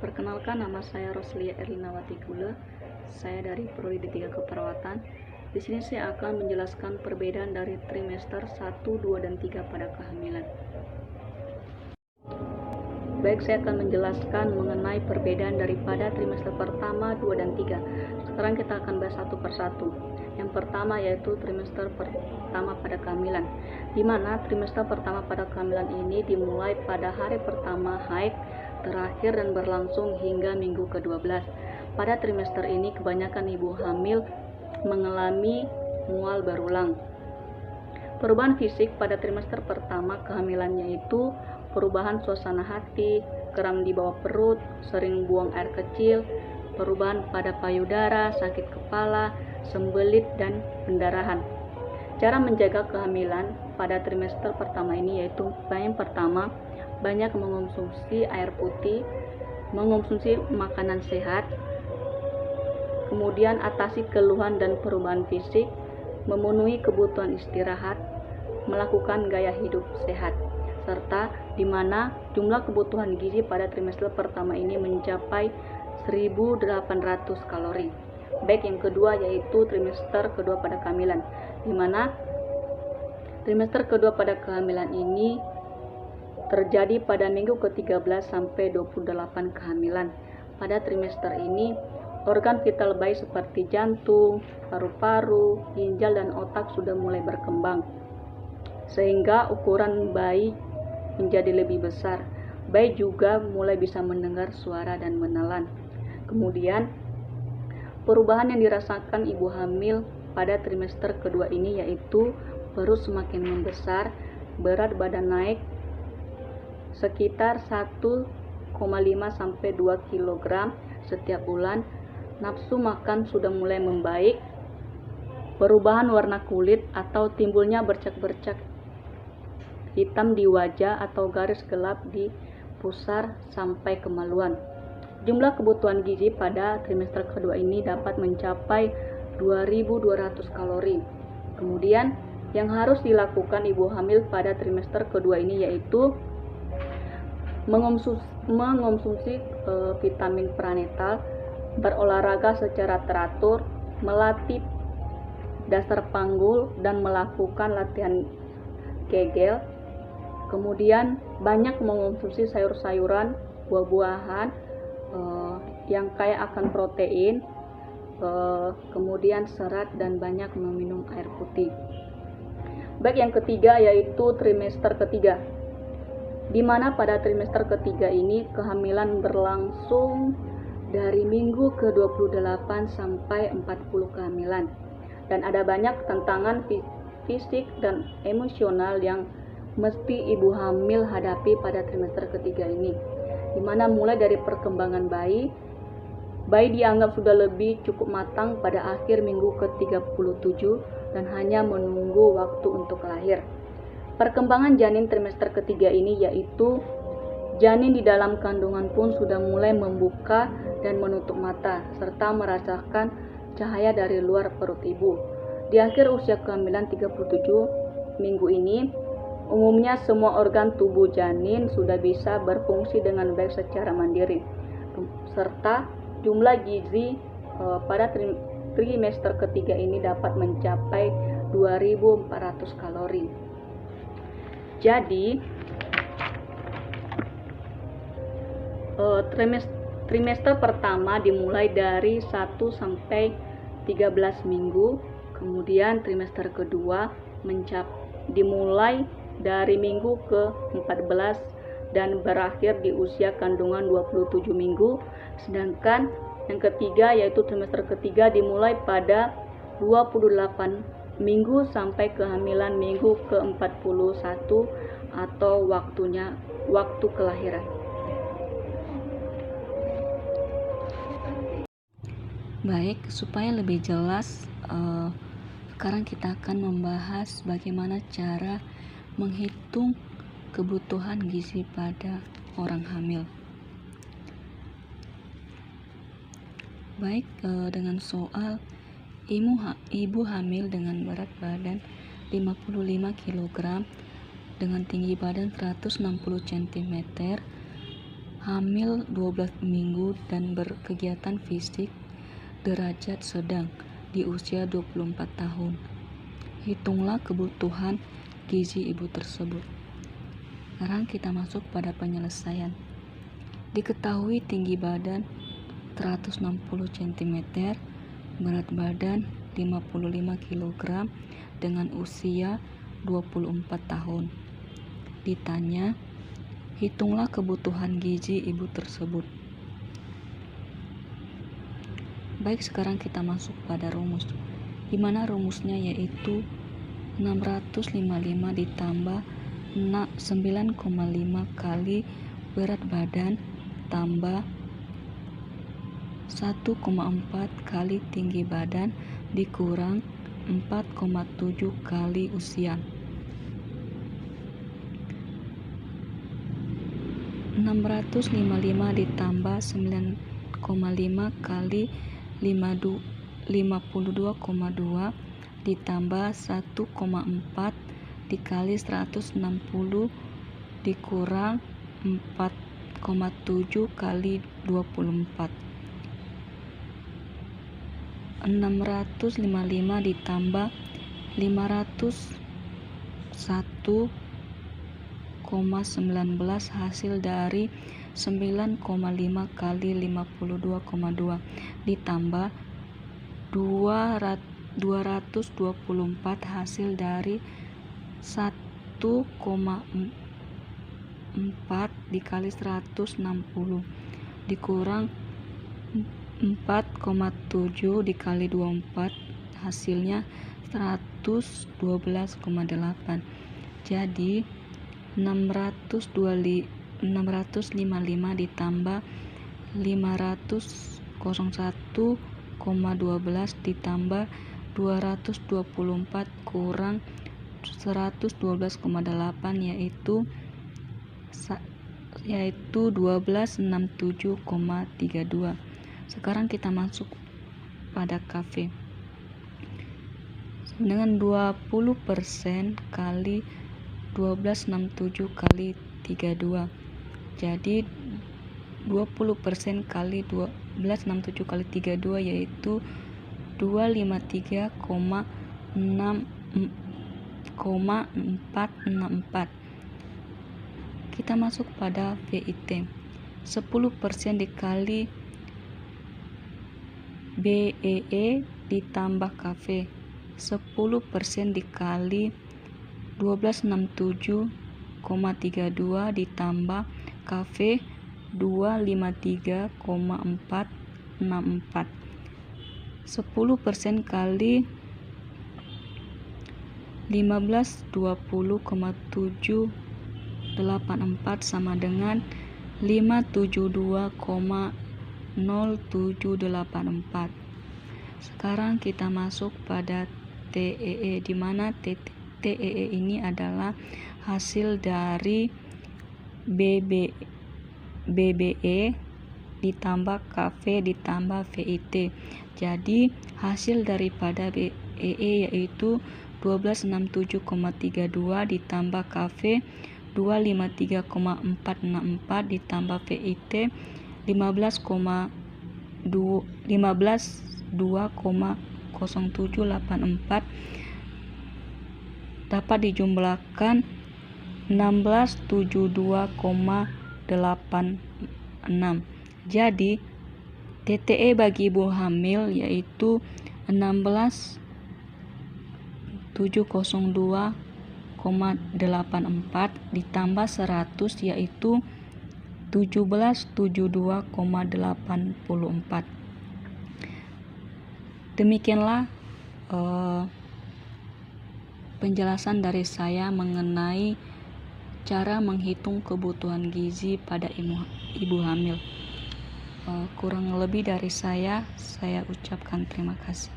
Perkenalkan, nama saya Roslia Erlinawati Gule. Saya dari Prodi D3 Keperawatan. Di sini saya akan menjelaskan perbedaan dari trimester 1, 2, dan 3 pada kehamilan. Baik, saya akan menjelaskan mengenai perbedaan daripada trimester pertama, 2, dan 3. Sekarang kita akan bahas satu persatu. Yang pertama yaitu trimester pertama pada kehamilan, di mana trimester pertama pada kehamilan ini dimulai pada hari pertama haid, terakhir dan berlangsung hingga minggu ke-12. Pada trimester ini kebanyakan ibu hamil mengalami mual berulang. Perubahan fisik pada trimester pertama kehamilannya itu perubahan suasana hati, kram di bawah perut, sering buang air kecil, perubahan pada payudara, sakit kepala, sembelit, dan pendarahan. Cara menjaga kehamilan pada trimester pertama ini yaitu yang pertama, banyak mengonsumsi air putih, mengonsumsi makanan sehat, kemudian atasi keluhan dan perubahan fisik, memenuhi kebutuhan istirahat, melakukan gaya hidup sehat, serta di mana jumlah kebutuhan gizi pada trimester pertama ini mencapai 1.800 kalori. Baik, yang kedua yaitu trimester kedua pada kehamilan, di mana trimester kedua pada kehamilan ini terjadi pada minggu ke-13 sampai 28 kehamilan. Pada trimester ini, organ vital bayi seperti jantung, paru-paru, ginjal, dan otak sudah mulai berkembang, sehingga ukuran bayi menjadi lebih besar. Bayi juga mulai bisa mendengar suara dan menelan. Kemudian, perubahan yang dirasakan ibu hamil pada trimester kedua ini yaitu perut semakin membesar, berat badan naik sekitar 1,5 sampai 2 kg setiap bulan, nafsu makan sudah mulai membaik, perubahan warna kulit atau timbulnya bercak-bercak hitam di wajah atau garis gelap di pusar sampai kemaluan. Jumlah kebutuhan gizi pada trimester kedua ini dapat mencapai 2.200 kalori. Kemudian, yang harus dilakukan ibu hamil pada trimester kedua ini yaitu mengonsumsi vitamin prenatal, berolahraga secara teratur, melatih dasar panggul, dan melakukan latihan Kegel. Kemudian, banyak mengonsumsi sayur-sayuran, buah-buahan yang kaya akan protein, kemudian serat, dan banyak meminum air putih. Baik, yang ketiga yaitu trimester ketiga, di mana pada trimester ketiga ini kehamilan berlangsung dari minggu ke-28 sampai 40 kehamilan, dan ada banyak tantangan fisik dan emosional yang mesti ibu hamil hadapi pada trimester ketiga ini, di mana mulai dari perkembangan bayi dianggap sudah lebih cukup matang pada akhir minggu ke-37 dan hanya menunggu waktu untuk lahir. Perkembangan janin trimester ketiga ini yaitu janin di dalam kandungan pun sudah mulai membuka dan menutup mata serta merasakan cahaya dari luar perut ibu. Di akhir usia kehamilan 37 minggu ini, umumnya semua organ tubuh janin sudah bisa berfungsi dengan baik secara mandiri, serta jumlah gizi pada trimester ketiga ini dapat mencapai 2.400 kalori. Jadi, trimester pertama dimulai dari 1 sampai 13 minggu, kemudian trimester kedua dimulai dari minggu ke-14 dan berakhir di usia kandungan 27 minggu, sedangkan yang ketiga yaitu trimester ketiga dimulai pada 28 minggu sampai kehamilan minggu ke-41 atau waktu kelahiran. Baik, supaya lebih jelas, sekarang kita akan membahas bagaimana cara menghitung kebutuhan gizi pada orang hamil. Baik, dengan soal ibu hamil dengan berat badan 55 kg dengan tinggi badan 160 cm hamil 12 minggu dan berkegiatan fisik derajat sedang di usia 24 tahun. Hitunglah kebutuhan gizi ibu tersebut. Sekarang kita masuk pada penyelesaian. Diketahui tinggi badan 160 cm, berat badan 55 kg dengan usia 24 tahun. Ditanya, hitunglah kebutuhan gizi ibu tersebut. Baik, sekarang kita masuk pada rumus. Di mana rumusnya yaitu 655 ditambah 9,5 kali berat badan tambah 1,4 kali tinggi badan dikurang 4,7 kali usia. 655 ditambah 9,5 kali 52,2 ditambah 1,4 dikali 160 dikurang 4,7 kali 24. 655 ditambah 501,19 hasil dari 9,5 kali 52,2 ditambah 224 hasil dari 1,4 dikali 160 dikurang 4,7 dikali 24 hasilnya 112,8. Jadi 655 ditambah 501,12 ditambah 224 kurang 112,8 yaitu 1267,32. Sekarang kita masuk pada KV. Dengan 20% kali 1267 kali 32. Jadi 20% kali 1267 kali 32 yaitu 253,464. Kita masuk pada VIT. 10% dikali BEE ditambah KV. 10% dikali 1267,32 ditambah KV 253,464. 10% kali 1520,784 sama dengan 572,0784. Sekarang kita masuk pada TEE, di mana TEE ini adalah hasil dari BBE ditambah KV ditambah VIT. Jadi hasil daripada BEE yaitu 1267,32 ditambah KV 253,464 ditambah VIT 15,2,0784 dapat dijumlahkan 1672,86. Jadi TTE bagi ibu hamil yaitu 16702,84 ditambah 100 yaitu 1772,84. Demikianlah penjelasan dari saya mengenai cara menghitung kebutuhan gizi pada ibu hamil. Kurang lebih dari saya ucapkan terima kasih.